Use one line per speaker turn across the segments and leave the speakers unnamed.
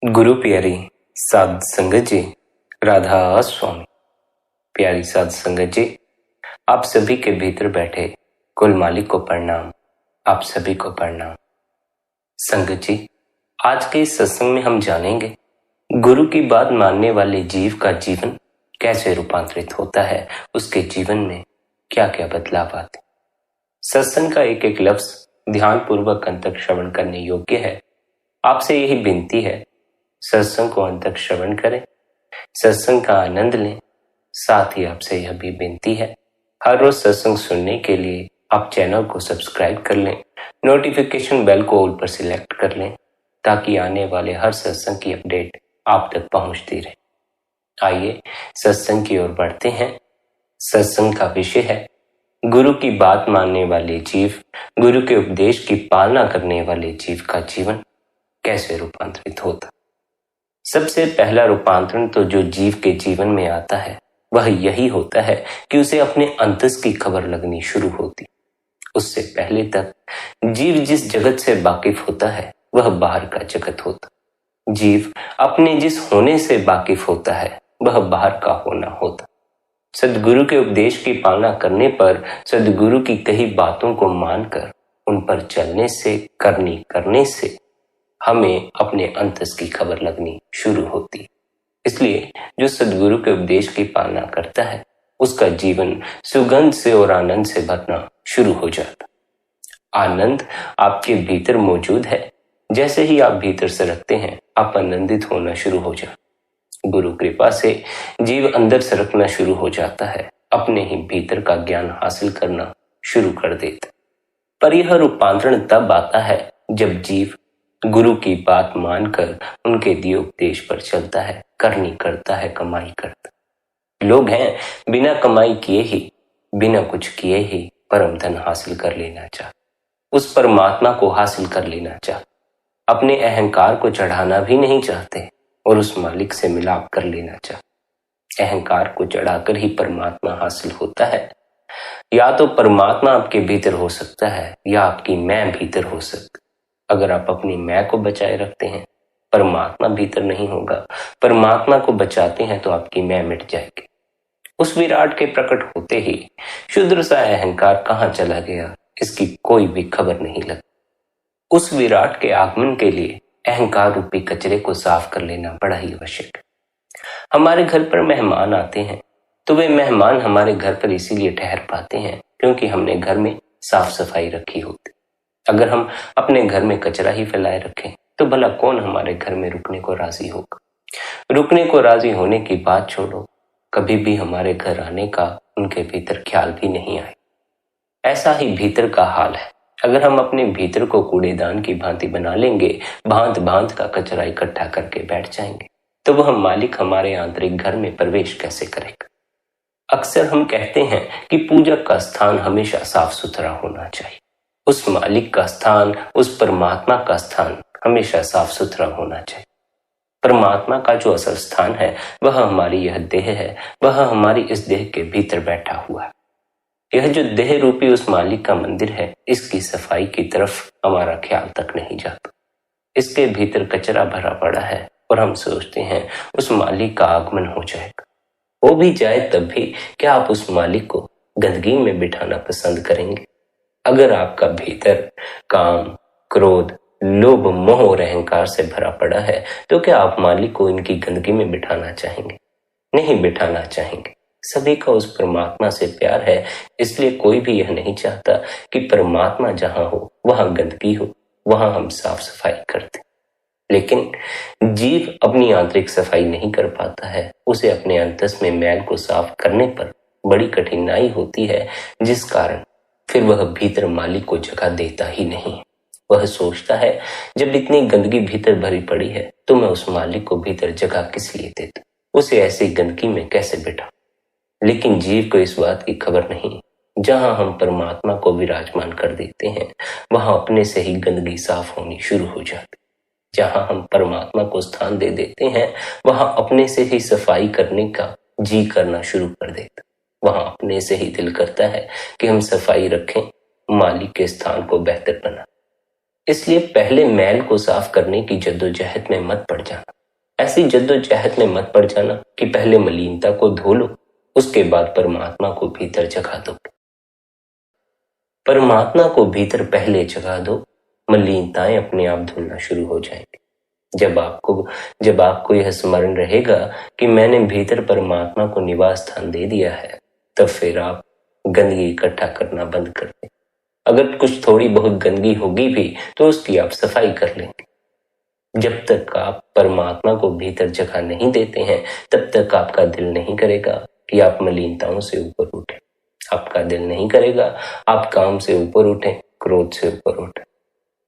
गुरु प्यारी साध संगत जी, राधा स्वामी। प्यारी साध संगत जी, आप सभी के भीतर बैठे कुल मालिक को प्रणाम। आप सभी को प्रणाम। संगत जी, आज के इस सत्संग में हम जानेंगे गुरु की बात मानने वाले जीव का जीवन कैसे रूपांतरित होता है, उसके जीवन में क्या क्या बदलाव आते। सत्संग का एक एक लफ्ज ध्यान पूर्वक अंत तक श्रवण करने योग्य है। आपसे यही विनती है, सत्संग को अंत तक श्रवण करें, सत्संग का आनंद लें। साथ ही आपसे यह भी विनती है, हर रोज सत्संग सुनने के लिए आप चैनल को सब्सक्राइब कर लें, नोटिफिकेशन बेल को ऑल पर सिलेक्ट कर लें, ताकि आने वाले हर सत्संग की अपडेट आप तक पहुंचती रहे। आइए सत्संग की ओर बढ़ते हैं। सत्संग का विषय है गुरु की बात मानने वाले जीव, गुरु के उपदेश की पालना करने वाले जीव का जीवन कैसे रूपांतरित होता। सबसे पहला रूपांतरण तो जो जीव के जीवन में आता है वह यही होता है कि उसे अपने अंतस की खबर लगनी शुरू होती। उससे पहले तक जीव जिस जगत से वाकिफ होता है वह बाहर का जगत होता। जीव अपने जिस होने से वाकिफ होता है वह बाहर का होना होता। सद्गुरु के उपदेश की पालना करने पर, सद्गुरु की कही बातों को मानकर उन पर चलने से, करने से हमें अपने अंतस की खबर लगनी शुरू होती। इसलिए जो सद्गुरु के उपदेश की पालना करता है उसका जीवन सुगंध से और आनंद से भरना शुरू हो जाता। आनंद आपके भीतर मौजूद है। जैसे ही आप भीतर से रखते हैं, आप आनंदित होना शुरू हो जाते। गुरु कृपा से जीव अंदर से रखना शुरू हो जाता है, अपने ही भीतर का ज्ञान हासिल करना शुरू कर देता। पर यह रूपांतरण तब आता है जब जीव गुरु की बात मानकर उनके दिए उपदेश पर चलता है, करनी करता है, कमाई करता। लोग हैं बिना कमाई किए ही, बिना कुछ किए ही परम धन हासिल कर लेना चाहते, उस परमात्मा को हासिल कर लेना चाहते, अपने अहंकार को चढ़ाना भी नहीं चाहते और उस मालिक से मिलाप कर लेना चाहते। अहंकार को चढ़ाकर ही परमात्मा हासिल होता है। या तो परमात्मा आपके भीतर हो सकता है या आपकी मैं भीतर हो सकती। अगर आप अपनी मैं को बचाए रखते हैं, परमात्मा भीतर नहीं होगा। परमात्मा को बचाते हैं तो आपकी मैं मिट जाएगी। उस विराट के प्रकट होते ही क्षुद्र सा अहंकार कहाँ चला गया, इसकी कोई भी खबर नहीं लगती। उस विराट के आगमन के लिए अहंकार रूपी कचरे को साफ कर लेना बड़ा ही आवश्यक है। हमारे घर पर मेहमान आते हैं तो वे मेहमान हमारे घर पर इसीलिए ठहर पाते हैं क्योंकि हमने घर में साफ सफाई रखी होती। अगर हम अपने घर में कचरा ही फैलाए रखें तो भला कौन हमारे घर में रुकने को राजी होगा। रुकने को राजी होने की बात छोड़ो, कभी भी हमारे घर आने का उनके भीतर ख्याल भी नहीं आए। ऐसा ही भीतर का हाल है। अगर हम अपने भीतर को कूड़ेदान की भांति बना लेंगे, भांत भांत का कचरा इकट्ठा करके बैठ जाएंगे, तो वह मालिक हमारे आंतरिक घर में प्रवेश कैसे करेगा। अक्सर हम कहते हैं कि पूजक का स्थान हमेशा साफ सुथरा होना चाहिए। उस मालिक का स्थान, उस परमात्मा का स्थान हमेशा साफ सुथरा होना चाहिए। परमात्मा का जो असल स्थान है वह हमारी यह देह है, वह हमारी इस देह के भीतर बैठा हुआ है। यह जो देह रूपी उस मालिक का मंदिर है, इसकी सफाई की तरफ हमारा ख्याल तक नहीं जाता। इसके भीतर कचरा भरा पड़ा है और हम सोचते हैं उस मालिक का आगमन हो जाएगा। हो भी जाए तब भी क्या आप उस मालिक को गंदगी में बिठाना पसंद करेंगे? अगर आपका भीतर काम, क्रोध, लोभ, मोह और अहंकार से भरा पड़ा है तो क्या आप मालिक को इनकी गंदगी में बिठाना चाहेंगे? नहीं बिठाना चाहेंगे। सभी का उस परमात्मा से प्यार है, इसलिए कोई भी यह नहीं चाहता कि परमात्मा जहां हो वहां गंदगी हो, वहां हम साफ सफाई करते। लेकिन जीव अपनी आंतरिक सफाई नहीं कर पाता है। उसे अपने अंतस में मैल को साफ करने पर बड़ी कठिनाई होती है, जिस कारण फिर वह भीतर मालिक को जगह देता ही नहीं। वह सोचता है जब इतनी गंदगी भीतर भरी पड़ी है तो मैं उस मालिक को भीतर जगह किस लिए देता, उसे ऐसी गंदगी में कैसे बिठा। लेकिन जीव को इस बात की खबर नहीं, जहां हम परमात्मा को विराजमान कर देते हैं वहां अपने से ही गंदगी साफ होनी शुरू हो जाती। जहां हम परमात्मा को स्थान दे देते हैं वहां अपने से ही सफाई करने का जी करना शुरू कर देता। वहां अपने से ही दिल करता है कि हम सफाई रखें, मालिक के स्थान को बेहतर बना। इसलिए पहले मैल को साफ करने की जद्दोजहद में मत पड़ जाना। ऐसी जद्दोजहद में मत पड़ जाना कि पहले मलिनता को धो लो, उसके बाद परमात्मा को भीतर जगा दो। परमात्मा को भीतर पहले जगा दो, मलिनताएं अपने आप धुलना शुरू हो जाएंगी। जब आपको यह स्मरण रहेगा कि मैंने भीतर परमात्मा को निवास स्थान दे दिया है, तब फिर आप गंदगी इकट्ठा करना बंद कर दें। अगर कुछ थोड़ी बहुत गंदगी होगी भी तो उसकी आप सफाई कर लेंगे। जब तक आप परमात्मा को भीतर जगह नहीं देते हैं, तब तक आपका दिल नहीं करेगा कि आप मलिनताओं से ऊपर उठें। आपका दिल नहीं करेगा आप काम से ऊपर उठें, क्रोध से ऊपर उठें।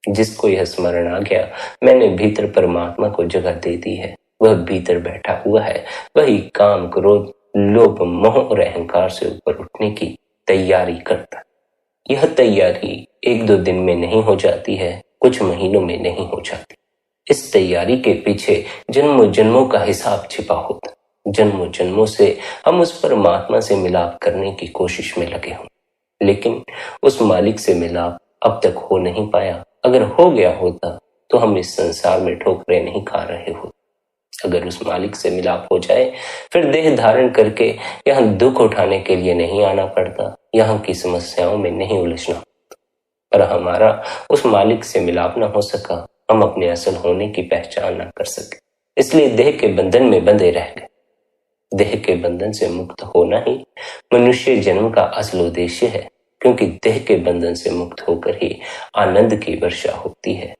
जिसको यह स्मरण आ गया मैंने भीतर परमात्मा को जगह दे दी है, वह भीतर बैठा हुआ है, वही काम, क्रोध, लोभ, मोह और अहंकार से ऊपर उठने की तैयारी करता। यह तैयारी 1-2 दिन में नहीं हो जाती है, कुछ महीनों में नहीं हो जाती। इस तैयारी के पीछे जन्मों जन्मों का हिसाब छिपा होता। जन्मों जन्मों से हम उस परमात्मा से मिलाप करने की कोशिश में लगे हों, लेकिन उस मालिक से मिलाप अब तक हो नहीं पाया। अगर हो गया होता तो हम इस संसार में ठोकरें नहीं खा रहे होते। अगर उस मालिक से मिलाप हो जाए फिर देह धारण करके यहाँ दुख उठाने के लिए नहीं आना पड़ता, यहाँ की समस्याओं में नहीं उलझना पड़ता। पर हमारा उस मालिक से मिलाप न हो सका, हम अपने असल होने की पहचान न कर सके, इसलिए देह के बंधन में बंधे रह गए। देह के बंधन से मुक्त होना ही मनुष्य जन्म का असल उद्देश्य है, क्योंकि देह के बंधन से मुक्त होकर ही आनंद की वर्षा होती है।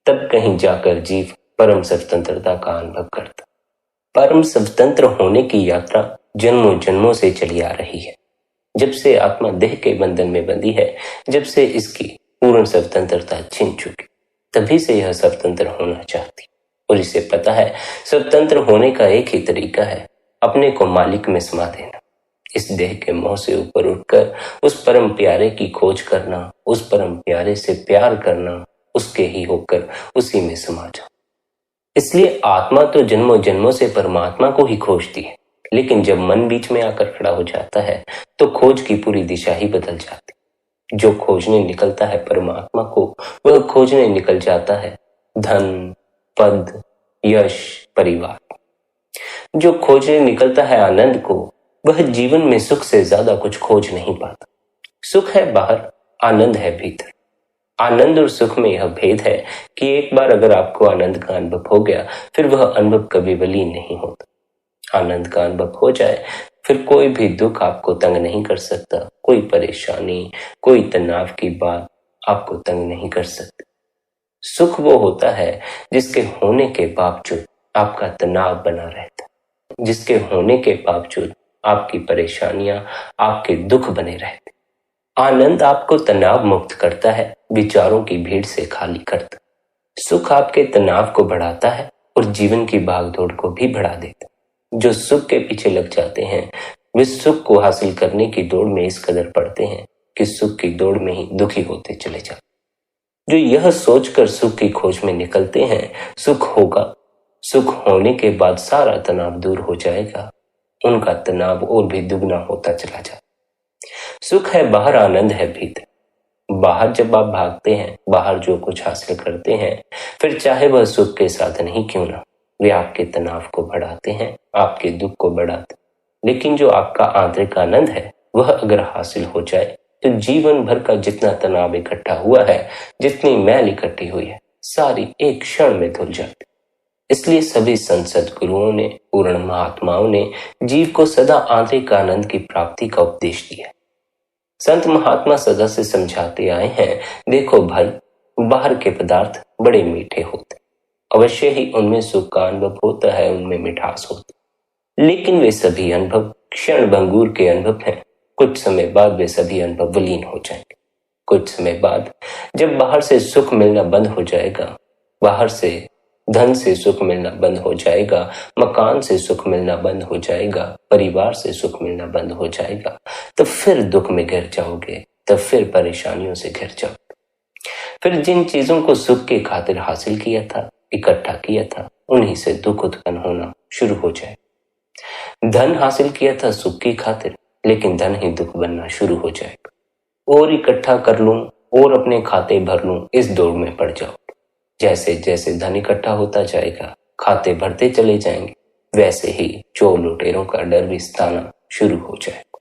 तब कहीं जाकर जीव परम स्वतंत्रता का अनुभव करता। परम स्वतंत्र होने की यात्रा जन्मों जन्मों से चली आ रही है। जब से आत्मा देह के बंधन में बंधी है, जब से इसकी पूर्ण स्वतंत्रता छिन चुकी, तभी से यह स्वतंत्र होना चाहती। और इसे पता है स्वतंत्र होने का एक ही तरीका है, अपने को मालिक में समा देना। इस देह के मोह से ऊपर उठकर उस परम प्यारे की खोज करना, उस परम प्यारे से प्यार करना, उसके ही होकर उसी में समा जाओ। इसलिए आत्मा तो जन्मों जन्मों से परमात्मा को ही खोजती है, लेकिन जब मन बीच में आकर खड़ा हो जाता है तो खोज की पूरी दिशा ही बदल जाती। जो खोजने निकलता है परमात्मा को, वह खोजने निकल जाता है धन, पद, यश, परिवार। जो खोजने निकलता है आनंद को, वह जीवन में सुख से ज्यादा कुछ खोज नहीं पाता। सुख है बाहर, आनंद है भीतर। आनंद और सुख में यह भेद है कि एक बार अगर आपको आनंद का अनुभव हो गया, फिर वह अनुभव कभी विलीन नहीं होता। आनंद का अनुभव हो जाए फिर कोई भी दुख आपको तंग नहीं कर सकता, कोई परेशानी, कोई तनाव की बात आपको तंग नहीं कर सकती। सुख वो होता है जिसके होने के बावजूद आपका तनाव बना रहता, जिसके होने के बावजूद आपकी परेशानियां, आपके दुख बने रहते। आनंद आपको तनाव मुक्त करता है, विचारों की भीड़ से खाली करता। सुख आपके तनाव को बढ़ाता है और जीवन की भागदौड़ को भी बढ़ा देता। जो सुख के पीछे लग जाते हैं वे सुख को हासिल करने की दौड़ में इस कदर पड़ते हैं कि सुख की दौड़ में ही दुखी होते चले जाते। जो यह सोचकर सुख की खोज में निकलते हैं सुख होगा, सुख होने के बाद सारा तनाव दूर हो जाएगा, उनका तनाव और भी दुगना होता चला जाता। सुख है बाहर, आनंद है भीतर। बाहर जब आप भागते हैं, बाहर जो कुछ हासिल करते हैं, फिर चाहे वह सुख के साधन ही क्यों ना, वे आपके तनाव को बढ़ाते हैं, आपके दुख को बढ़ाते। लेकिन जो आपका आंतरिक आनंद है वह अगर हासिल हो जाए तो जीवन भर का जितना तनाव इकट्ठा हुआ है, जितनी मैल इकट्ठी हुई है, सारी एक क्षण में धुल जाती। इसलिए सभी संत सद्गुरुओं ने, पूर्ण महात्माओं ने जीव को सदा आंतरिक आनंद की प्राप्ति का उपदेश दिया। संत महात्मा सदा से समझाते आए हैं, देखो भाई, बाहर के पदार्थ बड़े मीठे होते, अवश्य ही उनमें सुख का अनुभव होता है, उनमें मिठास होती, लेकिन वे सभी अनुभव क्षण भंगुर के अनुभव हैं। कुछ समय बाद वे सभी अनुभव विलीन हो जाएंगे। कुछ समय बाद जब बाहर से सुख मिलना बंद हो जाएगा, बाहर से धन से सुख मिलना बंद हो जाएगा, मकान से सुख मिलना बंद हो जाएगा, परिवार से सुख मिलना बंद हो जाएगा, तो फिर दुख में घिर जाओगे, तब फिर परेशानियों से घिर जाओगे। फिर जिन चीजों को सुख के खातिर हासिल किया था, इकट्ठा किया था, उन्हीं से दुख उत्पन्न होना शुरू हो जाए। धन हासिल किया था सुख की खातिर, लेकिन धन ही दुख बनना शुरू हो जाएगा। और इकट्ठा कर लूं, और अपने खाते भर लूं, इस दौड़ में पड़ जाओ। जैसे जैसे धन इकट्ठा होता जाएगा, खाते भरते चले जाएंगे, वैसे ही चोर लुटेरों का डर भी सताना शुरू हो जाएगा।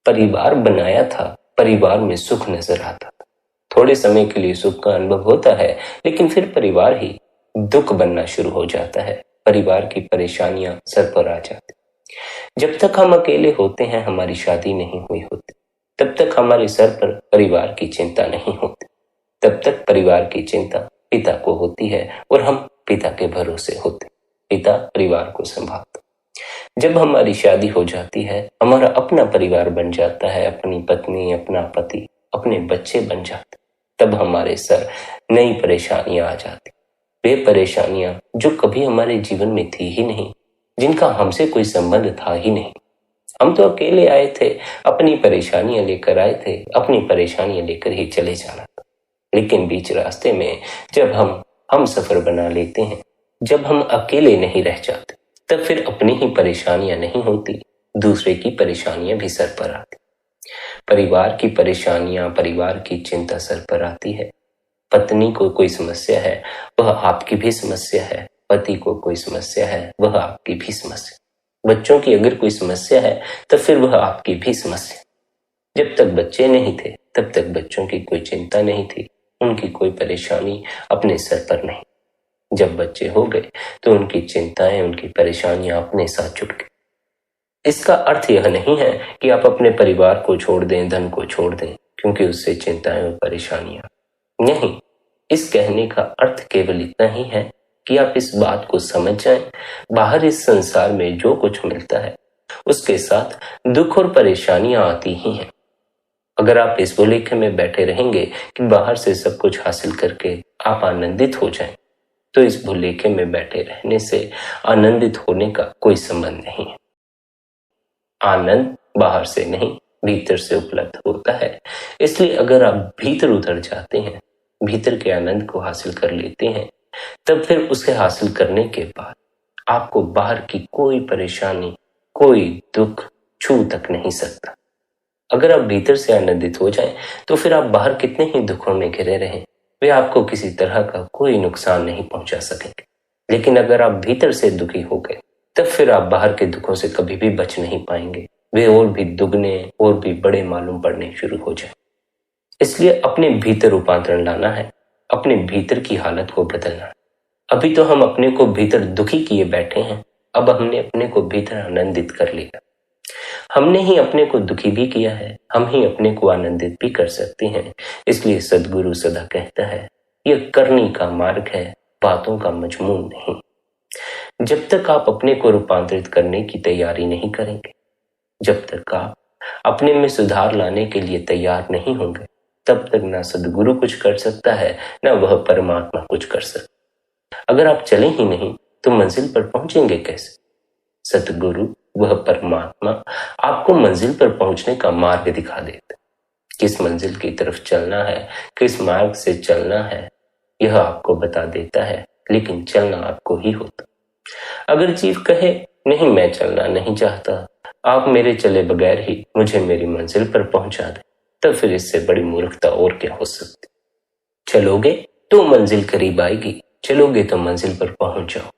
परिवार बनाया था, परिवार में सुख नजर आता था। थोड़े समय के लिए सुख का अनुभव होता है, लेकिन फिर परिवार ही दुख बनना शुरू हो जाता है। परिवार की परेशानियां सर पर आ जाती। जब तक हम अकेले होते हैं, हमारी शादी नहीं हुई होती, तब तक हमारे सर पर परिवार की चिंता नहीं होती। तब तक परिवार की चिंता पिता को होती है और हम पिता के भरोसे होते। पिता परिवार को संभालता। जब हमारी शादी हो जाती है, हमारा अपना परिवार बन जाता है, अपनी पत्नी, अपना पति, अपने बच्चे बन जाते, तब हमारे सर नई परेशानियां आ जाती। वे परेशानियां जो कभी हमारे जीवन में थी ही नहीं, जिनका हमसे कोई संबंध था ही नहीं। हम तो अकेले आए थे, अपनी परेशानियां लेकर आए थे, अपनी परेशानियां लेकर ही चले जाना था। लेकिन बीच रास्ते में जब हम सफर बना लेते हैं, जब हम अकेले नहीं रह जाते, तब फिर अपनी ही परेशानियां नहीं होती, दूसरे की परेशानियां भी सर पर आती। परिवार की परेशानियां, परिवार की चिंता सर पर आती है। पत्नी को कोई समस्या है, वह आपकी भी समस्या है। पति को कोई समस्या है, वह आपकी भी समस्या। बच्चों की अगर कोई समस्या है, तो फिर वह आपकी भी समस्या। जब तक बच्चे नहीं थे, तब तक बच्चों की कोई चिंता नहीं थी, उनकी कोई परेशानी अपने सर पर नहीं। जब बच्चे हो गए, तो उनकी चिंताएं, उनकी परेशानियां अपने साथ जुट गई। इसका अर्थ यह नहीं है कि आप अपने परिवार को छोड़ दें, धन को छोड़ दें, क्योंकि उससे चिंताएं और परेशानियां नहीं। इस कहने का अर्थ केवल इतना ही है कि आप इस बात को समझ जाएं, बाहर इस संसार में जो कुछ मिलता है, उसके साथ दुख और परेशानियां आती ही हैं। अगर आप इस भुलेखे में बैठे रहेंगे कि बाहर से सब कुछ हासिल करके आप आनंदित हो जाएं, तो इस भुलेखे में बैठे रहने से आनंदित होने का कोई संबंध नहीं है। आनंद बाहर से नहीं, भीतर से उपलब्ध होता है। इसलिए अगर आप भीतर उतर जाते हैं, भीतर के आनंद को हासिल कर लेते हैं, तब फिर उसे हासिल करने के बाद आपको बाहर की कोई परेशानी, कोई दुख छू तक नहीं सकता। अगर आप भीतर से आनंदित हो जाएं, तो फिर आप बाहर कितने ही दुखों में घिरे रहें, वे आपको किसी तरह का कोई नुकसान नहीं पहुंचा सकेंगे। लेकिन अगर आप भीतर से दुखी हो गए, तब फिर आप बाहर के दुखों से कभी भी बच नहीं पाएंगे। वे और भी दुगने और भी बड़े मालूम पड़ने शुरू हो जाए। इसलिए अपने भीतर रूपांतरण लाना है, अपने भीतर की हालत को बदलना है। अभी तो हम अपने को भीतर दुखी किए बैठे हैं, अब हमने अपने को भीतर आनंदित कर लिया। हमने ही अपने को दुखी भी किया है, हम ही अपने को आनंदित भी कर सकते हैं। इसलिए सद्गुरु सदा कहता है, यह करनी का मार्ग है, बातों का मजमून नहीं। जब तक आप अपने को रूपांतरित करने की तैयारी नहीं करेंगे, जब तक आप अपने में सुधार लाने के लिए तैयार नहीं होंगे, तब तक ना सद्गुरु कुछ कर सकता है, ना वह परमात्मा कुछ कर सकता। अगर आप चले ही नहीं, तो मंजिल पर पहुंचेंगे कैसे? सतगुरु, वह परमात्मा, आपको मंजिल पर पहुंचने का मार्ग दिखा देते। किस मंजिल की तरफ चलना है, किस मार्ग से चलना है, यह आपको बता देता है, लेकिन चलना आपको ही होता। अगर जीव कहे, नहीं मैं चलना नहीं चाहता, आप मेरे चले बगैर ही मुझे मेरी मंजिल पर पहुंचा दे, तब फिर इससे बड़ी मूर्खता और क्या हो सकती। चलोगे तो मंजिल करीब आएगी, चलोगे तो मंजिल पर पहुंच जाओ।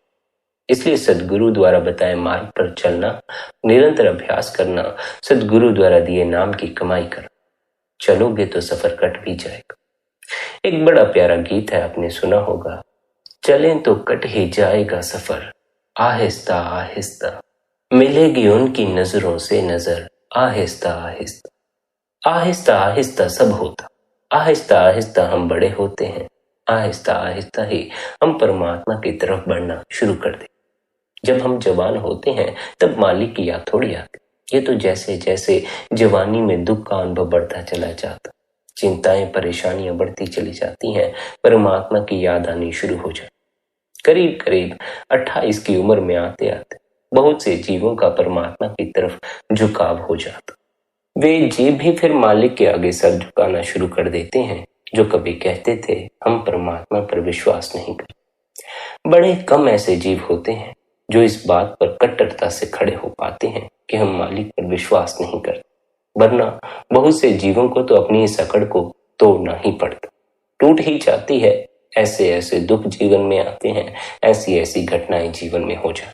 इसलिए सद्गुरु द्वारा बताए मार्ग पर चलना, निरंतर अभ्यास करना, सद्गुरु द्वारा दिए नाम की कमाई करना, चलोगे तो सफर कट भी जाएगा। एक बड़ा प्यारा गीत है, आपने सुना होगा, चलें तो कट ही जाएगा सफर, आहिस्ता आहिस्ता मिलेगी उनकी नजरों से नजर, आहिस्ता आहिस्ता। आहिस्ता आहिस्ता सब होता, आहिस्ता आहिस्ता हम बड़े होते हैं, आहिस्ता आहिस्ता ही हम परमात्मा की तरफ बढ़ना शुरू कर दें। जब हम जवान होते हैं, तब मालिक की याद थोड़ी आती। ये तो जैसे जैसे जवानी में दुख का अनुभव बढ़ता चला जाता, चिंताएं परेशानियां बढ़ती चली जाती हैं, परमात्मा की याद आनी शुरू हो जाती। करीब करीब 28 की उम्र में आते आते बहुत से जीवों का परमात्मा की तरफ झुकाव हो जाता। वे जीव भी फिर मालिक के आगे सर झुकाना शुरू कर देते हैं, जो कभी कहते थे हम परमात्मा पर विश्वास नहीं करते। बड़े कम ऐसे जीव होते हैं जो इस बात पर कट्टरता से खड़े हो पाते हैं कि हम मालिक पर विश्वास नहीं करते, वरना बहुत से जीवों को तो अपनी इस अकड़ को तोड़ना ही पड़ता, टूट ही जाती है। ऐसे ऐसे दुख जीवन में आते हैं, ऐसी ऐसी घटनाएं जीवन में हो जाती।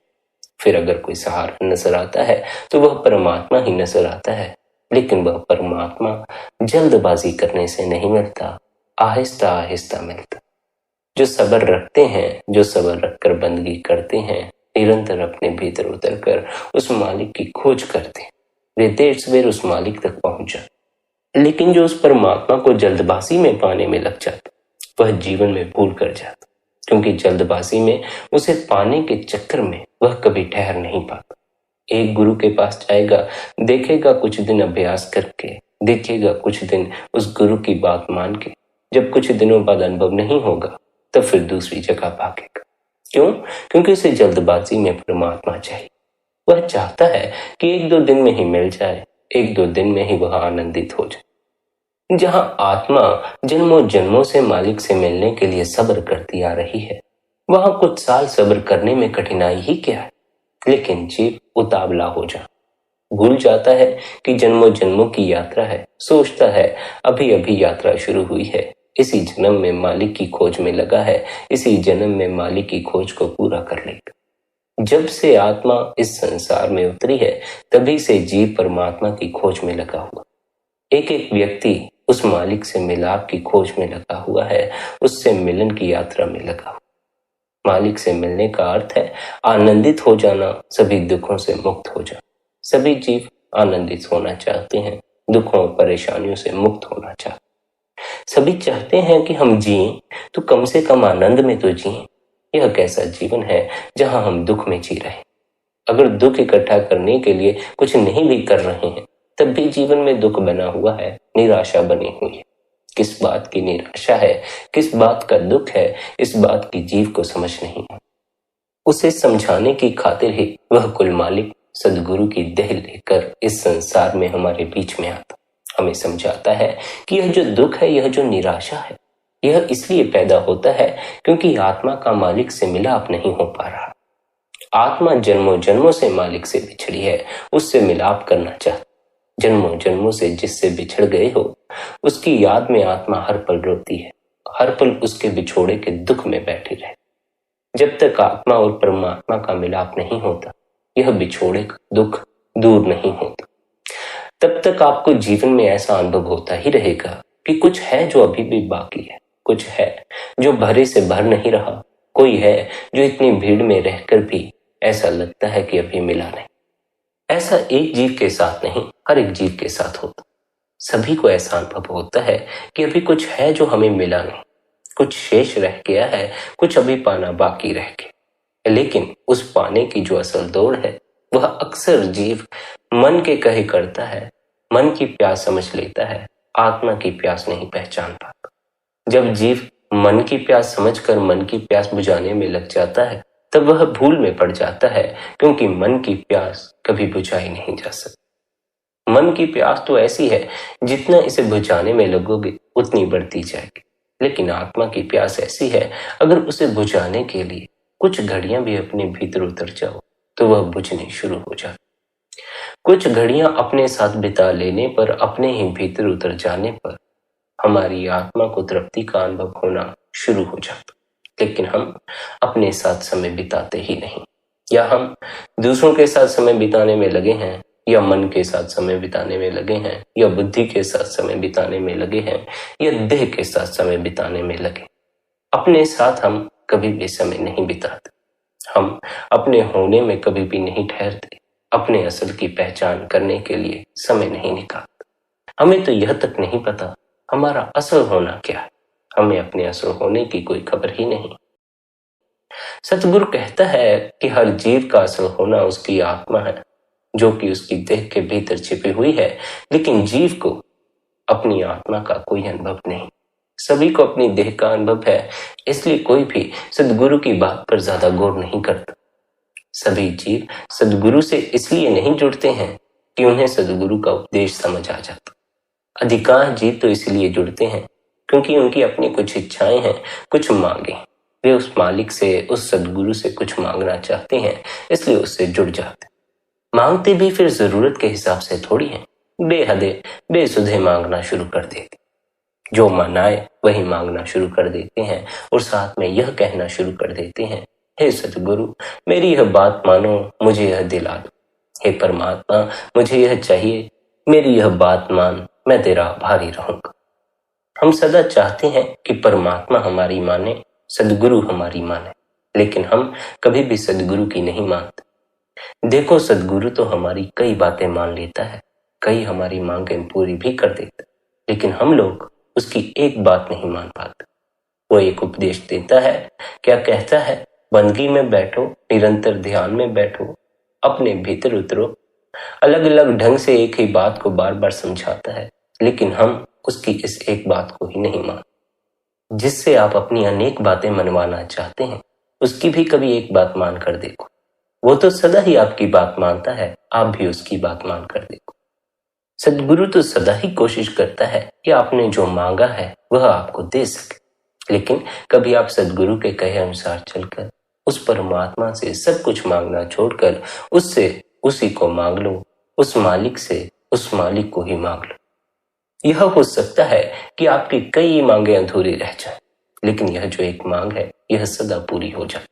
फिर अगर कोई सहारा नजर आता है तो वह परमात्मा ही नजर आता है, लेकिन वह परमात्मा जल्दबाजी करने से नहीं मिलता, आहिस्ता आहिस्ता मिलता। जो सब्र रखते हैं, जो सब्र रखकर बंदगी करते हैं, निरंतर अपने भीतर उतरकर उस मालिक की खोज करते हैं, वे देर सवेर उस मालिक तक पहुंच जाते। लेकिन जो उस परमात्मा को जल्दबाजी में पाने में लग जाता, वह जीवन में भूल कर जाता, क्योंकि जल्दबाजी में उसे पाने के चक्कर में वह कभी ठहर नहीं पाता। एक गुरु के पास जाएगा, देखेगा कुछ दिन अभ्यास करके, देखेगा कुछ दिन उस गुरु की बात मान के, जब कुछ दिनों बाद अनुभव नहीं होगा तब फिर दूसरी जगह भागेगा। क्यों? क्योंकि उसे जल्दबाजी में परमात्मा चाहिए। वह चाहता है कि एक दो दिन में ही मिल जाए, एक दो दिन में ही वह आनंदित हो जाए। जहां आत्मा जन्मों जन्मों से मालिक से मिलने के लिए सब्र करती आ रही है, वहां कुछ साल सब्र करने में कठिनाई ही क्या है। लेकिन जीव उतावला हो जा, भूल जाता है कि जन्मों जन्मों की यात्रा है, सोचता है अभी अभी यात्रा शुरू हुई है, इसी जन्म में मालिक की खोज में लगा है, इसी जन्म में मालिक की खोज को पूरा कर लेगा। जब से आत्मा इस संसार में उतरी है, तभी से जीव परमात्मा की खोज में लगा हुआ। एक एक व्यक्ति उस मालिक से मिलाप की खोज में लगा हुआ है, उससे मिलन की यात्रा में लगा हुआ। मालिक से मिलने का अर्थ है आनंदित हो जाना, सभी दुखों से मुक्त हो जाना। सभी जीव आनंदित होना चाहते हैं, दुखों और परेशानियों से मुक्त होना चाहते। सभी चाहते हैं कि हम जिएं तो कम से कम आनंद में तो जिएं। यह कैसा जीवन है जहां हम दुख में जी रहे हैं। अगर दुख इकट्ठा करने के लिए कुछ नहीं भी कर रहे हैं, तब भी जीवन में दुख बना हुआ है, निराशा बनी हुई है। किस बात की निराशा है, किस बात का दुख है, इस बात की जीव को समझ नहीं है। उसे समझाने की खातिर ही वह कुल मालिक सदगुरु की देह लेकर इस संसार में हमारे बीच में आता, हमें समझाता है कि यह जो दुख है, यह जो निराशा है, यह इसलिए पैदा होता है क्योंकि आत्मा का मालिक से मिलाप नहीं हो पा रहा। आत्मा जन्मों जन्मों से मालिक से बिछड़ी है, उससे मिलाप करना चाहती। जन्मों जन्मों से जिससे बिछड़ गए हो, उसकी याद में आत्मा हर पल रोती है, हर पल उसके बिछोड़े के दुख में बैठी रहे। जब तक आत्मा और परमात्मा का मिलाप नहीं होता, यह बिछोड़े का दुख दूर नहीं होता। तब तक आपको जीवन में ऐसा अनुभव होता ही रहेगा कि कुछ है जो अभी भी बाकी है, कुछ है जो भरे से भर नहीं रहा, कोई है जो इतनी भीड़ में रहकर भी ऐसा लगता है कि अभी मिला नहीं। ऐसा एक जीव के साथ नहीं, हर एक जीव के साथ होता। सभी को ऐसा अनुभव होता है कि अभी कुछ है जो हमें मिला नहीं, कुछ शेष रह गया है, कुछ अभी पाना बाकी रह गया। लेकिन उस पाने की जो असल दौड़ है, वह अक्सर जीव मन के कहे करता है, मन की प्यास समझ लेता है, आत्मा की प्यास नहीं पहचान पाता। जब जीव मन की प्यास समझकर मन की प्यास बुझाने में लग जाता है, तब वह भूल में पड़ जाता है, क्योंकि मन की प्यास कभी बुझाई नहीं जा सकती। मन की प्यास तो ऐसी है, जितना इसे बुझाने में लगोगे उतनी बढ़ती जाएगी। लेकिन आत्मा की प्यास ऐसी है, अगर उसे बुझाने के लिए कुछ घड़ियां भी अपने भीतर उतर जाओ तो वह बुझनी शुरू हो जाती। कुछ घड़ियां अपने साथ बिता लेने पर, अपने ही भीतर उतर जाने पर हमारी आत्मा को तृप्ति का अनुभव होना शुरू हो जाता। लेकिन हम अपने साथ समय बिताते ही नहीं, या हम दूसरों के साथ समय बिताने में लगे हैं, या मन के साथ समय बिताने में लगे हैं, या बुद्धि के साथ समय बिताने में लगे हैं, या देह के साथ समय बिताने में लगे। अपने साथ हम कभी भी समय नहीं बिताते, हम अपने होने में कभी भी नहीं ठहरते, अपने असल की पहचान करने के लिए समय नहीं निकालते। हमें तो यह तक नहीं पता हमारा असल होना क्या है, हमें अपने असल होने की कोई खबर ही नहीं। सतगुरु कहता है कि हर जीव का असल होना उसकी आत्मा है, जो कि उसकी देह के भीतर छिपी हुई है, लेकिन जीव को अपनी आत्मा का कोई अनुभव नहीं। सभी को अपनी देह का अनुभव है, इसलिए कोई भी सदगुरु की बात पर ज्यादा गौर नहीं करता। सभी जीव सदगुरु से इसलिए नहीं जुड़ते हैं कि उन्हें सदगुरु का उपदेश समझ आ जाता। अधिकांश जीव तो इसलिए जुड़ते हैं क्योंकि उनकी अपनी कुछ इच्छाएं हैं, कुछ मांगे। वे उस मालिक से, उस सदगुरु से कुछ मांगना चाहते हैं, इसलिए उससे जुड़ जाते। मांगते भी फिर जरूरत के हिसाब से थोड़ी है, बेहदे बेसुधे मांगना शुरू कर देते। जो मन आए वही मांगना शुरू कर देते हैं और साथ में यह कहना शुरू कर देते हैं, हे सतगुरु, मेरी यह बात मानो, मुझे यह दिला दो। हे परमात्मा, मुझे यह चाहिए, मेरी यह बात मान, मैं तेरा आभारी रहूंगा। हम सदा चाहते हैं कि परमात्मा हमारी माने, सदगुरु हमारी माने, लेकिन हम कभी भी सदगुरु की नहीं मानते। देखो, सदगुरु तो हमारी कई बातें मान लेता है, कई हमारी मांगें पूरी भी कर देता है, लेकिन हम लोग उसकी एक बात नहीं मान पाते। वो एक उपदेश देता है, क्या कहता है, बंदगी में बैठो, निरंतर ध्यान में बैठो, अपने भीतर उतरो। अलग अलग ढंग से एक ही बात को बार बार समझाता है, लेकिन हम उसकी इस एक बात को ही नहीं मानते। जिससे आप अपनी अनेक बातें मनवाना चाहते हैं, उसकी भी कभी एक बात मान कर देखो। वो तो सदा ही आपकी बात मानता है, आप भी उसकी बात मान कर देखो। सदगुरु तो सदा ही कोशिश करता है कि आपने जो मांगा है वह आपको दे सके, लेकिन कभी आप सदगुरु के कहे अनुसार चलकर उस परमात्मा से सब कुछ मांगना छोड़कर उससे उसी को मांग लो, उस मालिक से उस मालिक को ही मांग लो। यह हो सकता है कि आपकी कई मांगे अधूरी रह जाए, लेकिन यह जो एक मांग है यह सदा पूरी हो जाए।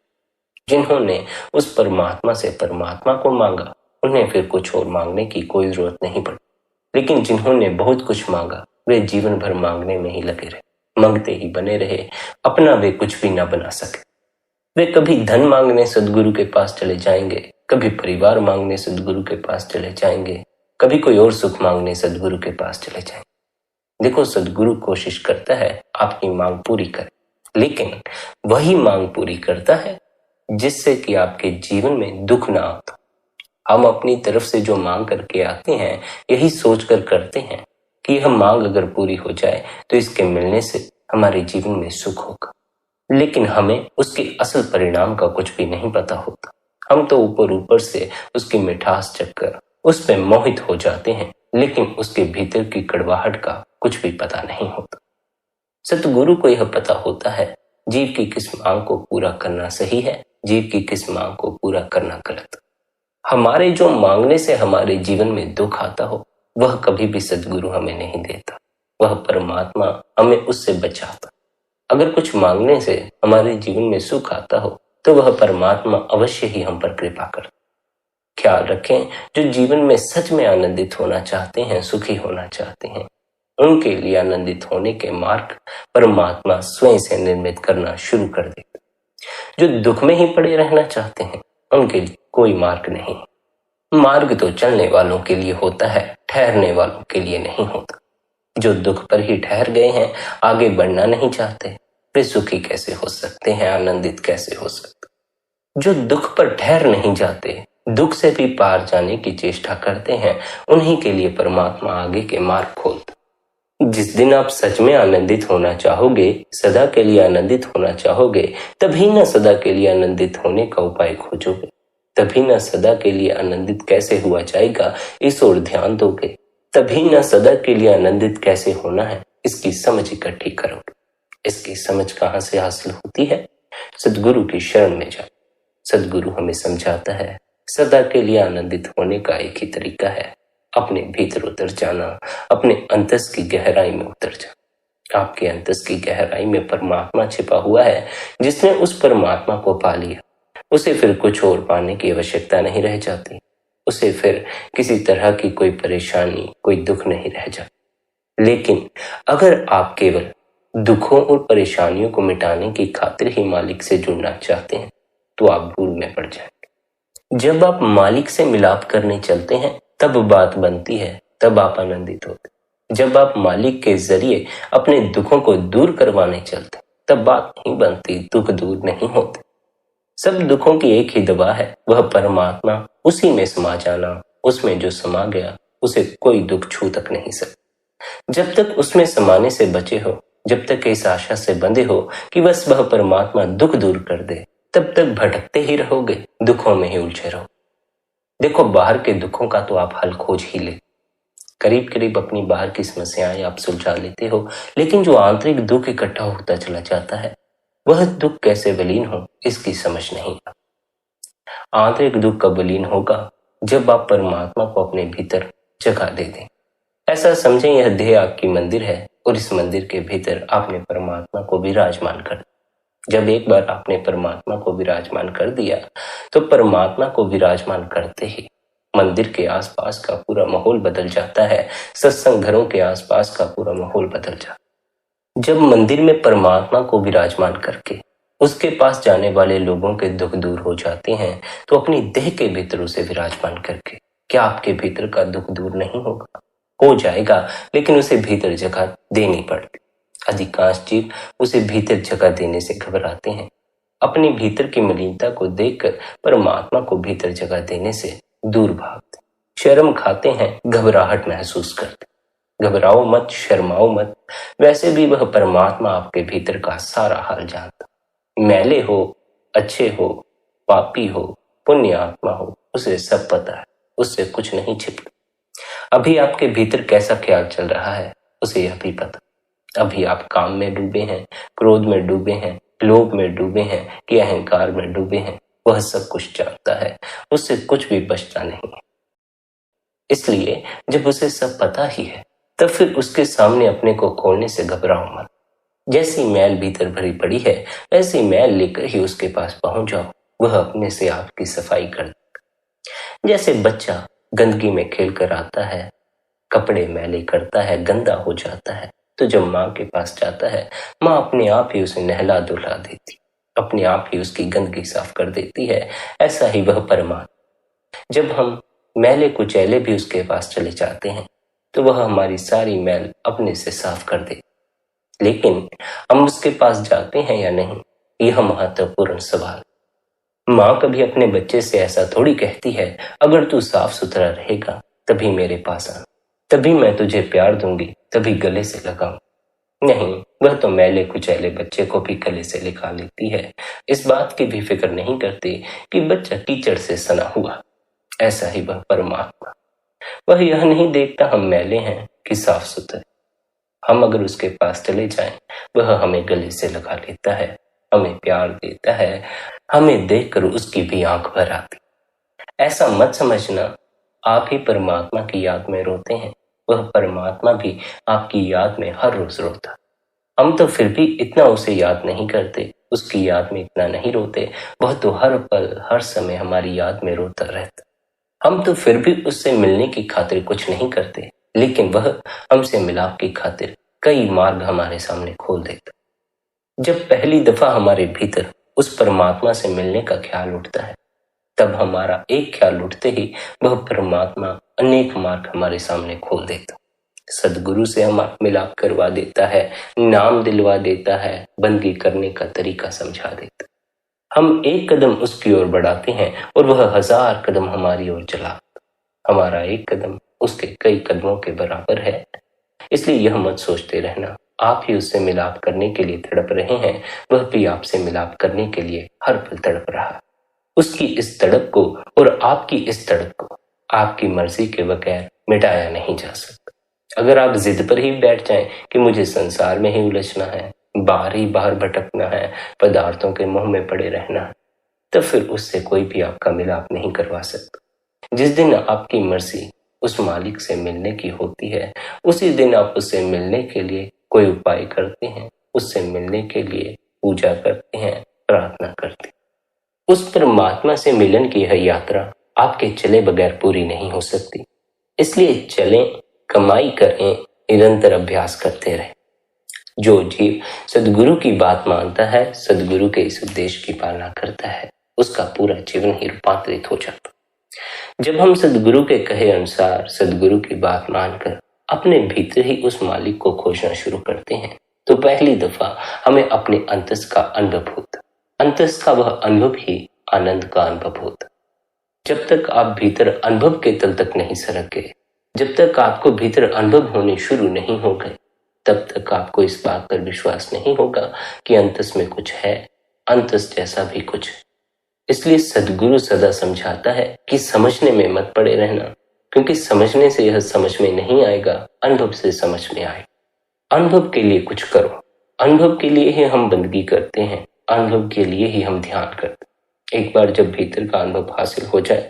जिन्होंने उस परमात्मा से परमात्मा को मांगा, उन्हें फिर कुछ और मांगने की कोई जरूरत नहीं पड़ी, लेकिन जिन्होंने बहुत कुछ मांगा वे जीवन भर मांगने में ही लगे रहे, मांगते ही बने रहे, अपना वे कुछ भी ना बना सके। वे कभी धन मांगने सदगुरु के पास चले जाएंगे, कभी परिवार मांगने सदगुरु के पास चले जाएंगे, कभी कोई और सुख मांगने सदगुरु के पास चले जाएंगे। देखो, सदगुरु कोशिश करता है आपकी मांग पूरी करे, लेकिन वही मांग पूरी करता है जिससे कि आपके जीवन में दुख ना आता। हम अपनी तरफ से जो मांग करके आते हैं, यही सोचकर करते हैं कि यह मांग अगर पूरी हो जाए तो इसके मिलने से हमारे जीवन में सुख होगा, लेकिन हमें उसके असल परिणाम का कुछ भी नहीं पता होता। हम तो ऊपर ऊपर से उसकी मिठास चखकर उस पे मोहित हो जाते हैं, लेकिन उसके भीतर की कड़वाहट का कुछ भी पता नहीं होता। सतगुरु को यह पता होता है जीव की किस मांग को पूरा करना सही है, जीव की किस मांग को पूरा करना गलत। हमारे जो मांगने से हमारे जीवन में दुख आता हो, वह कभी भी सदगुरु हमें नहीं देता, वह परमात्मा हमें उससे बचाता। अगर कुछ मांगने से हमारे जीवन में सुख आता हो, तो वह परमात्मा अवश्य ही हम पर कृपा करता। ख्याल रखें, जो जीवन में सच में आनंदित होना चाहते हैं, सुखी होना चाहते हैं, उनके लिए आनंदित होने के मार्ग परमात्मा स्वयं से निर्मित करना शुरू कर देता। जो दुख में ही पड़े रहना चाहते हैं, उनके लिए कोई मार्ग नहीं। मार्ग तो चलने वालों के लिए होता है, ठहरने वालों के लिए नहीं होता। जो दुख पर ही ठहर गए हैं, आगे बढ़ना नहीं चाहते, वे सुखी कैसे हो सकते हैं, आनंदित कैसे हो सकते। जो दुख पर ठहर नहीं जाते, दुख से भी पार जाने की चेष्टा करते हैं, उन्हीं के लिए परमात्मा आगे के मार्ग खोलता। जिस दिन आप सच में आनंदित होना चाहोगे, सदा के लिए आनंदित होना चाहोगे, तभी न सदा के लिए आनंदित होने का उपाय खोजोगे, तभी न सदा के लिए आनंदित कैसे हुआ जाएगा इस ओर ध्यान दोगे, तभी न सदा के लिए आनंदित कैसे होना है इसकी समझ इकट्ठी करोगे। इसकी समझ कहाँ से हासिल होती है? सदगुरु की शरण में जाओ। सदगुरु हमें समझाता है सदा के लिए आनंदित होने का एक ही तरीका है, अपने भीतर उतर जाना, अपने अंतस की गहराई में उतर जाना। आपके अंतस की गहराई में परमात्मा छिपा हुआ है। जिसने उस परमात्मा को पा लिया, उसे फिर कुछ और पाने की आवश्यकता नहीं रह जाती, उसे फिर किसी तरह की कोई परेशानी, कोई दुख नहीं रह जाता। लेकिन अगर आप केवल दुखों और परेशानियों को मिटाने की खातिर ही मालिक से जुड़ना चाहते हैं, तो आप भूल में पड़ जाएंगे। जब आप मालिक से मिलाप करने चलते हैं, तब बात बनती है, तब आप आनंदित होते। जब आप मालिक के जरिए अपने दुखों को दूर करवाने चलते, तब बात नहीं बनती, दुख दूर नहीं होते। सब दुखों की एक ही दवा है, वह परमात्मा, उसी में समा जाना। उसमें जो समा गया, उसे कोई दुख छू तक नहीं सकता। जब तक उसमें समाने से बचे हो, जब तक इस आशा से बंधे हो कि बस वह परमात्मा दुख दूर कर दे, तब तक भटकते ही रहोगे, दुखों में ही उलझे रहो। देखो, बाहर के दुखों का तो आप हल खोज ही ले, करीब करीब अपनी बाहर की समस्याएं आप सुलझा लेते हो, लेकिन जो आंतरिक दुख इकट्ठा होता चला जाता है, वह दुख कैसे विलीन हो इसकी समझ नहीं आती। आंतरिक दुख कब विलीन होगा? जब आप परमात्मा को अपने भीतर जगह दे दें। ऐसा समझें यह देह आपकी मंदिर है, और इस मंदिर के भीतर आपने परमात्मा को विराजमान कर दिया। जब एक बार आपने परमात्मा को विराजमान कर दिया तो परमात्मा को विराजमान करते ही मंदिर के आसपास का पूरा माहौल बदल जाता है, सत्संग घरों के आसपास का पूरा माहौल बदल जाता है। जब मंदिर में परमात्मा को विराजमान करके उसके पास जाने वाले लोगों के दुख दूर हो जाते हैं तो अपनी देह के भीतर उसे विराजमान करके क्या आपके भीतर का दुख दूर नहीं होगा? हो जाएगा, लेकिन उसे भीतर जगह देनी पड़ती। अधिकांश जीव उसे भीतर जगह देने से घबराते हैं। अपने भीतर की मलिनता को देखकर परमात्मा को भीतर जगह देने से दूर भागते, शर्म खाते हैं, घबराहट महसूस करते। घबराओ मत, शर्माओ मत, वैसे भी वह परमात्मा आपके भीतर का सारा हाल जानता। मैले हो, अच्छे हो, पापी हो, पुण्य आत्मा हो, उसे सब पता है, उससे कुछ नहीं छिपता। अभी आपके भीतर कैसा ख्याल चल रहा है उसे यह भी पता। अभी आप काम में डूबे हैं, क्रोध में डूबे हैं, लोभ में डूबे हैं कि अहंकार में डूबे हैं, वह सब कुछ जानता है, उससे कुछ भी बचता नहीं है। इसलिए जब उसे सब पता ही है तब फिर उसके सामने अपने को खोलने से घबराओ मत। जैसी मैल भीतर भरी पड़ी है वैसी मैल लेकर ही उसके पास पहुंच जाओ, वह अपने से आपकी सफाई कर देगा। जैसे बच्चा गंदगी में खेल कर आता है, कपड़े मैले करता है, गंदा हो जाता है, तो जब माँ के पास जाता है माँ अपने आप ही उसे नहला धुला देती, अपने आप ही उसकी गंदगी साफ कर देती है। ऐसा ही वह परमात्मा, जब हम मैले कुचैले भी उसके पास चले जाते हैं तो वह हमारी सारी मैल अपने से साफ कर देती। लेकिन हम उसके पास जाते हैं या नहीं, यह महत्वपूर्ण सवाल। माँ कभी अपने बच्चे से ऐसा थोड़ी कहती है, अगर तू साफ सुथरा रहेगा तभी मेरे पास आना, तभी मैं तुझे प्यार दूंगी, तभी गले से लगाऊं। नहीं, वह तो मैले कुचैले बच्चे को भी गले से लगा लेती है, इस बात की भी फिक्र नहीं करती कि बच्चा कीचड़ से सना हुआ। ऐसा ही वह परमात्मा, वह यह नहीं देखता हम मैले हैं कि साफ सुथरे। हम अगर उसके पास चले जाएं, वह हमें गले से लगा लेता है, हमें प्यार देता है, हमें देखकर उसकी भी आंख भर आती। ऐसा मत समझना आप ही परमात्मा की याद में रोते हैं, वह परमात्मा भी आपकी याद में हर रोज रोता। हम तो फिर भी इतना उसे याद नहीं करते, उसकी याद में इतना नहीं रोते, वह तो हर पल हर समय हमारी याद में रोता रहता। हम तो फिर भी उससे मिलने की खातिर कुछ नहीं करते, लेकिन वह हमसे मिलाप की खातिर कई मार्ग हमारे सामने खोल देता। जब पहली दफा हमारे भीतर उस परमात्मा से मिलने का ख्याल उठता है, तब हमारा एक ख्याल उठते ही वह परमात्मा अनेक मार्ग हमारे सामने खोल देता। सदगुरु से हम मिलाप करवा देता है, नाम दिलवा देता है, बंदगी करने का तरीका समझा देता। हम एक कदम उसकी ओर बढ़ाते हैं और वह 1000 कदम हमारी ओर चलाता। हमारा एक कदम उसके कई कदमों के बराबर है। इसलिए यह मत सोचते रहना आप ही उससे मिलाप करने के लिए तड़प रहे हैं, वह भी आपसे मिलाप करने के लिए हर पल तड़प रहा। उसकी इस तड़प को और आपकी इस तड़प को आपकी मर्जी के बगैर मिटाया नहीं जा सकता। अगर आप जिद पर ही बैठ जाएं कि मुझे संसार में ही उलझना है, बाहर ही बाहर भटकना है, पदार्थों के मोह में पड़े रहना है, तो फिर उससे कोई भी आपका मिलाप नहीं करवा सकता। जिस दिन आपकी मर्जी उस मालिक से मिलने की होती है, उसी दिन आप उससे मिलने के लिए कोई उपाय करते हैं, उससे मिलने के लिए पूजा करते हैं, प्रार्थना करते हैं। उस परमात्मा से मिलन की यह यात्रा आपके चले बगैर पूरी नहीं हो सकती। इसलिए चलें, कमाई करें, निरंतर अभ्यास करते रहें। जो जीव सदगुरु की बात मानता है, सदगुरु के इस उद्देश्य की पालना करता है, उसका पूरा जीवन ही रूपांतरित हो जाता। जब हम सदगुरु के कहे अनुसार सदगुरु की बात मानकर अपने भीतर ही उस मालिक को खोजना शुरू करते हैं, तो पहली दफा हमें अपने अंतस का अनुभव होता। अंतस का वह अनुभव ही आनंद का अनुभव होता। जब तक आप भीतर अनुभव के तल तक नहीं सरक गए, जब तक आपको भीतर अनुभव होने शुरू नहीं हो गए, तब तक आपको इस बात पर विश्वास नहीं होगा कि अंतस में कुछ है, अंतस जैसा भी कुछ है। इसलिए सदगुरु सदा समझाता है कि समझने में मत पड़े रहना, क्योंकि समझने से यह समझ में नहीं आएगा, अनुभव से समझ में आएगा। अनुभव के लिए कुछ करो, अनुभव के लिए ही हम बंदगी करते हैं, अनुभव के लिए ही हम ध्यान करते हैं। एक बार जब भीतर का अनुभव हासिल हो जाए,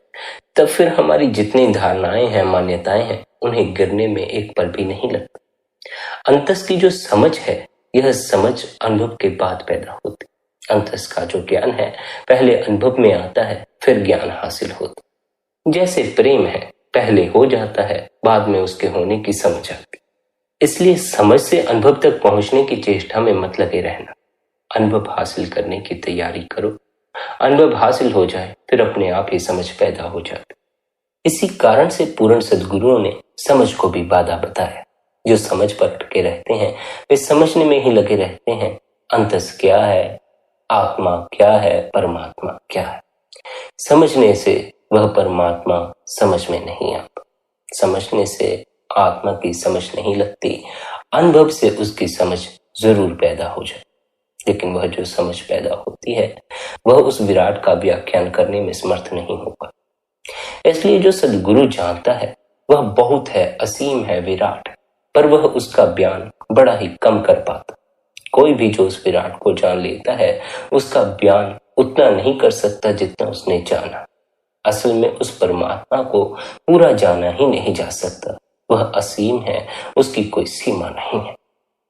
तब फिर हमारी जितनी धारणाएं हैं, मान्यताएं हैं, उन्हें गिरने में एक पल भी नहीं लगता। अंतस की जो समझ है, यह समझ अनुभव के बाद पैदा होती। अंतस का जो ज्ञान है पहले अनुभव में आता है, फिर ज्ञान हासिल होता। जैसे प्रेम है, पहले हो जाता है, बाद में उसके होने की समझ आती। इसलिए समझ से अनुभव तक पहुंचने की चेष्टा में मत लगे रहना। अनुभव हासिल करने की तैयारी करो। अनुभव हासिल हो जाए फिर अपने आप ही समझ पैदा हो जाती। इसी कारण से पूर्ण सद्गुरुओं ने समझ को भी बाधा बताया। जो समझ पर अटके रहते हैं वे समझने में ही लगे रहते हैं, अंतस क्या है, आत्मा क्या है, परमात्मा क्या है। समझने से वह परमात्मा समझ में नहीं आता, समझने से आत्मा की समझ नहीं लगती, अनुभव से उसकी समझ जरूर पैदा हो जाए। लेकिन वह जो समझ पैदा होती है वह उस विराट का व्याख्यान करने में समर्थ नहीं होगा। इसलिए जो सद्गुरु जानता है वह बहुत है, असीम है, विराट है, पर वह उसका बयान बड़ा ही कम कर पाता। कोई भी जो उस विराट को जान लेता है उसका बयान उतना नहीं कर सकता जितना उसने जाना। असल में उस परमात्मा को पूरा जाना ही नहीं जा सकता। वह असीम है, उसकी कोई सीमा नहीं है।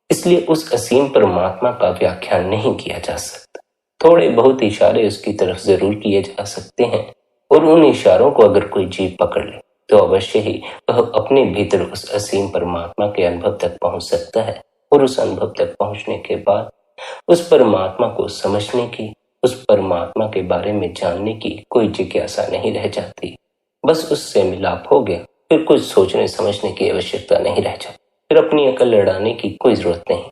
इसलिए उस असीम परमात्मा का व्याख्यान नहीं किया जा सकता। थोड़े बहुत इशारे उसकी तरफ जरूर किए जा सकते हैं, और उन इशारों को अगर कोई जीव पकड़ ले तो अवश्य ही वह अपने भीतर उस असीम परमात्मा के अनुभव तक पहुंच सकता है। और उस अनुभव तक पहुंचने के बाद उस परमात्मा को समझने की, उस परमात्मा के बारे में जानने की कोई जिज्ञासा नहीं रह जाती। बस उससे मिलाप हो गया, फिर कुछ सोचने समझने की आवश्यकता नहीं रह जाती। फिर अपनी अकल लड़ाने की कोई जरूरत नहीं।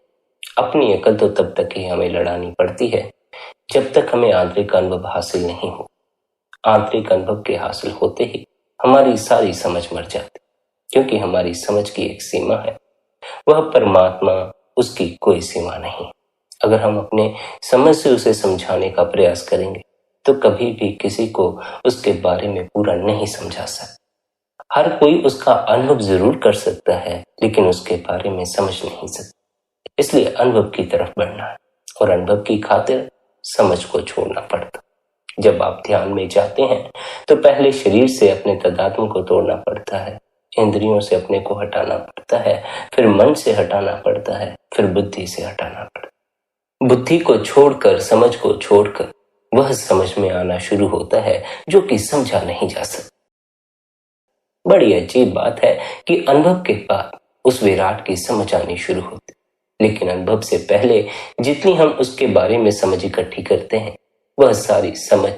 अपनी अकल तो तब तक ही हमें लड़ानी पड़ती है जब तक हमें आंतरिक अनुभव हासिल नहीं हो। आंतरिक अनुभव के हासिल होते ही हमारी सारी समझ मर जाती, क्योंकि हमारी समझ की एक सीमा है, वह परमात्मा, उसकी कोई सीमा नहीं। अगर हम अपने समझ से उसे समझाने का प्रयास करेंगे तो कभी भी किसी को उसके बारे में पूरा नहीं समझा सकते। हर कोई उसका अनुभव जरूर कर सकता है, लेकिन उसके बारे में समझ नहीं सकता। इसलिए अनुभव की तरफ बढ़ना है, और अनुभव की खातिर समझ को छोड़ना पड़ता। जब आप ध्यान में जाते हैं तो पहले शरीर से अपने तदात्म को तोड़ना पड़ता है, इंद्रियों से अपने को हटाना पड़ता है, फिर मन से हटाना पड़ता है, फिर बुद्धि से हटाना पड़ता है। बुद्धि को छोड़कर, समझ को छोड़कर वह समझ में आना शुरू होता है जो कि समझा नहीं जा सकता। बड़ी अजीब बात है कि अनुभव के बाद उस विराट की समझ आनी शुरू होती, लेकिन अनुभव से पहले जितनी हम उसके बारे में समझ इकट्ठी करते हैं वह सारी समझ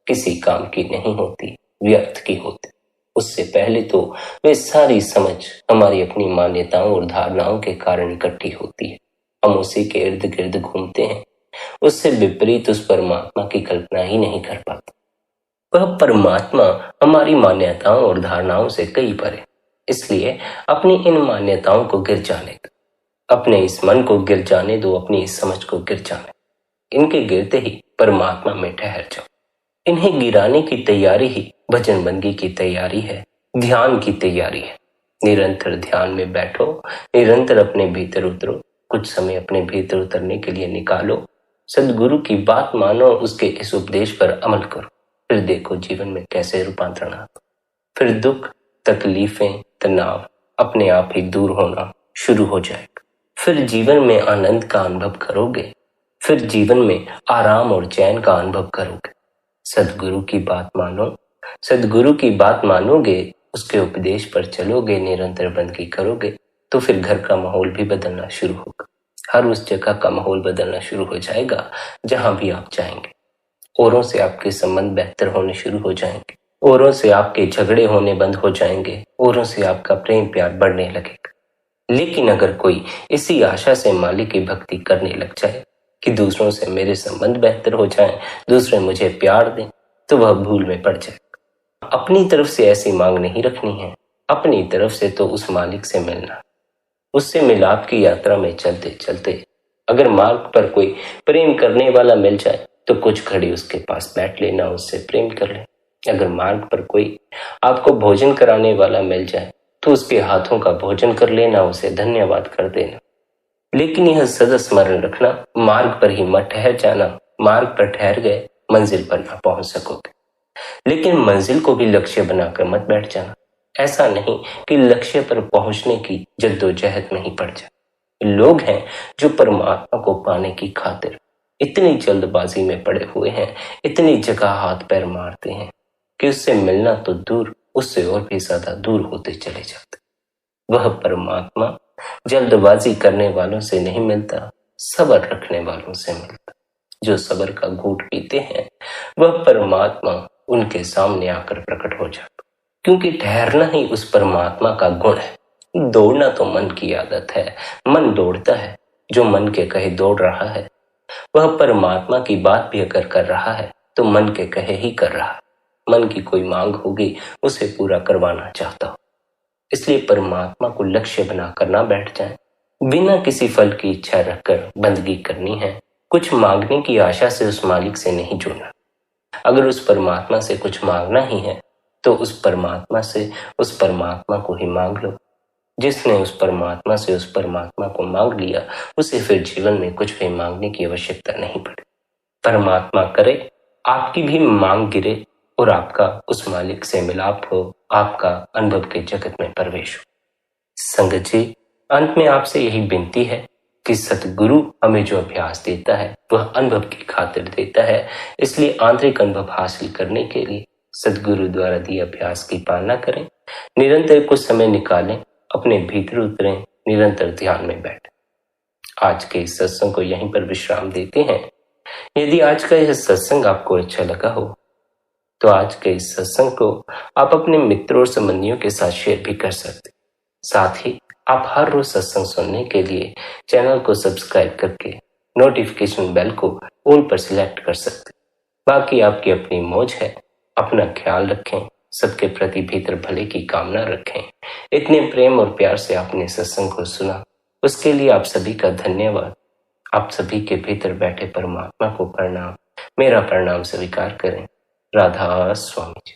किसी काम की नहीं होती, व्यर्थ की होती। उससे पहले तो वे सारी समझ हमारी अपनी मान्यताओं और धारणाओं के कारण इकट्ठी होती है। हम उसी के इर्द गिर्द घूमते हैं, उससे विपरीत उस परमात्मा की कल्पना ही नहीं कर पाते। वह परमात्मा हमारी मान्यताओं और धारणाओं से कई परे। इसलिए अपनी इन मान्यताओं को गिर जाने दो, अपने इस मन को गिर जाने दो, अपनी इस समझ को गिर जाने दो। इनके गिरते ही परमात्मा में ठहर जाओ। इन्हें गिराने की तैयारी ही भजन बंदगी की तैयारी है, ध्यान की तैयारी है। निरंतर ध्यान में बैठो, निरंतर अपने भीतर उतरो, कुछ समय अपने भीतर उतरने के लिए निकालो, सद्गुरु की बात मानो, उसके इस उपदेश पर अमल करो, फिर देखो जीवन में कैसे रूपांतरण आता। फिर दुख, तकलीफें, तनाव अपने आप ही दूर होना शुरू हो जाएगा। फिर जीवन में आनंद का अनुभव करोगे, फिर जीवन में आराम और चैन का अनुभव करोगे। सद्गुरु की बात मानो, सद्गुरु की बात मानोगे, उसके उपदेश पर चलोगे, निरंतर बंदगी करोगे, तो फिर घर का माहौल भी बदलना शुरू होगा। हर उस जगह का माहौल बदलना शुरू हो जाएगा जहां भी आप जाएंगे। औरों से आपके संबंध बेहतर होने शुरू हो जाएंगे, औरों से आपके झगड़े होने बंद हो जाएंगे, औरों से आपका प्रेम प्यार बढ़ने लगेगा। लेकिन अगर कोई इसी आशा से मालिक की भक्ति करने लग जाए कि दूसरों से मेरे संबंध बेहतर हो जाएं, दूसरे मुझे प्यार दें, तो वह भूल में पड़ जाएगा। अपनी तरफ से ऐसी मांग नहीं रखनी है, अपनी तरफ से तो उस मालिक से मिलना, उससे मिलाप की यात्रा में चलते चलते अगर मार्ग पर कोई प्रेम करने वाला मिल जाए तो कुछ घड़ी उसके पास बैठ लेना, उससे प्रेम कर ले। अगर मार्ग पर कोई आपको भोजन कराने वाला मिल जाए तो उसके हाथों का भोजन कर लेना, उसे धन्यवाद कर देना। लेकिन यह सदा स्मरण रखना, मार्ग पर ही मत ठहर जाना। मार्ग पर ठहर गए मंजिल पर ना पहुंच सकोगे। लेकिन मंजिल को भी लक्ष्य बनाकर मत बैठ जाना। ऐसा नहीं कि लक्ष्य पर पहुंचने की जद्दोजहद में ही पड़ जाए। लोग हैं जो परमात्मा को पाने की खातिर इतनी जल्दबाजी में पड़े हुए हैं, इतनी जगह हाथ पैर मारते हैं कि उससे मिलना तो दूर, उससे और भी ज्यादा दूर होते चले जाते। वह परमात्मा जल्दबाजी करने वालों से नहीं मिलता, सब्र रखने वालों से मिलता। जो सब्र का घूंट पीते हैं वह परमात्मा उनके सामने आकर प्रकट हो जाता, क्योंकि ठहरना ही उस परमात्मा का गुण है। दौड़ना तो मन की आदत है, मन दौड़ता है। जो मन के कहे दौड़ रहा है वह परमात्मा की बात भी अगर कर रहा है तो मन के कहे ही कर रहा है। मन की कोई मांग होगी, उसे पूरा करवाना चाहता हो। इसलिए परमात्मा को लक्ष्य बनाकर ना बैठ जाएं। बिना किसी फल की इच्छा रखकर बंदगी करनी है। कुछ मांगने की आशा से उस मालिक से नहीं जुड़ना। अगर उस परमात्मा से कुछ मांगना ही है तो उस परमात्मा से उस परमात्मा को ही मांग लो। जिसने उस परमात्मा से उस परमात्मा को मांग लिया, उसे फिर जीवन में कुछ भी मांगने की आवश्यकता नहीं पड़े। परमात्मा करे आपकी भी मांग गिरे और आपका उस मालिक से मिलाप हो, आपका अनुभव के जगत में प्रवेश हो। संगत जी, अंत में आपसे यही विनती है कि सतगुरु हमें जो अभ्यास देता है वह अनुभव की खातिर देता है। इसलिए आंतरिक अनुभव हासिल करने के लिए सतगुरु द्वारा दिए अभ्यास की पालना करें। निरंतर कुछ समय निकालें, अपने भीतर उतरें, निरंतर ध्यान में बैठें। आज के इस सत्संग को यहीं पर विश्राम देते हैं। यदि आज का यह सत्संग आपको अच्छा लगा हो तो आज के इस सत्संग को आप अपने मित्रों और संबंधियों के साथ शेयर भी कर सकते। साथ ही आप हर रोज सत्संग सुनने के लिए चैनल को सब्सक्राइब करके नोटिफिकेशन बेल को ऑल पर सिलेक्ट कर सकते। बाकी आपकी अपनी मौज है। अपना ख्याल रखें, सबके प्रति भीतर भले की कामना रखें। इतने प्रेम और प्यार से आपने सत्संग को सुना, उसके लिए आप सभी का धन्यवाद। आप सभी के भीतर बैठे परमात्मा को प्रणाम, मेरा प्रणाम स्वीकार करें। राधा स्वामी जी।